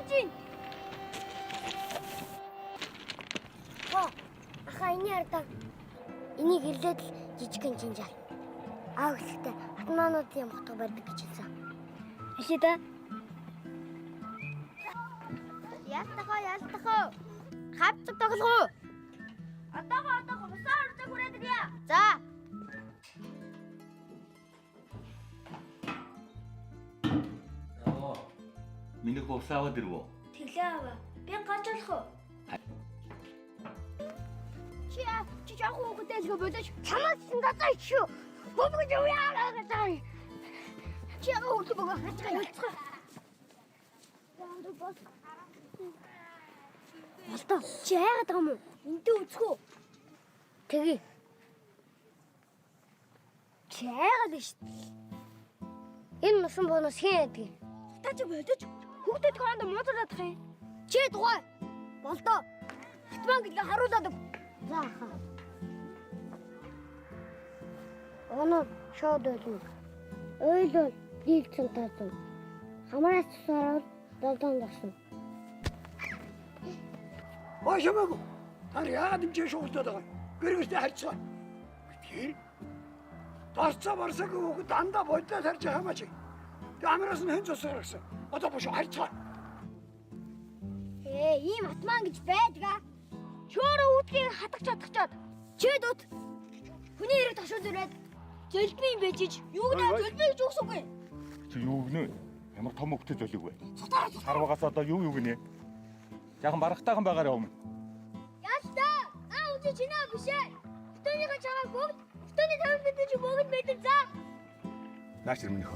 чинь. Ахаа энэ ярдаа. Энийг ирлээд л жижигхэн чинжаал. Аа гэхтээ атмаануудын мотог барьдаг гэж хэлсэн. Аши да. Ялтахаа. Хавцаг тоглоо. Одоогоо бусаар урьд хүрээд ирье. За. Минийх усаавад ирвөө. Тэглээ аваа. Би гарч болох уу? Чи яг хүүхдээ л болооч. Чамаас дацаа шүү. Бомгож юу яагаад байгаа. Чи яг хүүхдээ богоо хацгаа ялцгаа. Болтоо чи яагаад байгаа юм уу? Эндээ үзэхүү. Тэгье. Чи яагаад л шүү. Энэ мусан бонус хэн ядгийг? Та чи бодож хүүхдэд хаанд муудаад байгаа юм. Чи дугай. Болдоо. Хатман гэлээ харуулаад. За хаа. Оноо шууд болно. Ойлоо дийлцэн таасан. Хамаараас цусараад долоон дагсан. Ошамаг. Тар яагаад юм шуултаад байгаа? Гэрэгтэй харьцаа. Тэгэхээр тасцаа барсаг хүүхэд дандаа бодлоо тарж хамаач. Тэг амраас нь хэн цусаар гсэн. Одоо бош харьцаа. Ийм атман гэж байдгаа. Чөөрө үүдгийг хатгах чадчихад. Чид ут. Хүний хэрэг ташуул ирээд зөлбийн бэжиж юу гэнэ зөлбий гэж үгсүгүй. Чи юу гэнэ? Ямар том хөвгтэй зөлөг вэ? Сутаа. Сарвагаас одоо юу гэнэ? Яхан барахтайхан байгаарай өмнө. Ястаа. Үгүй чинаа биш ээ. Өтөнийхөө чагаа бүгд. Өтөний тавь бид чи бүгд мэдэн за. Нааш минийх.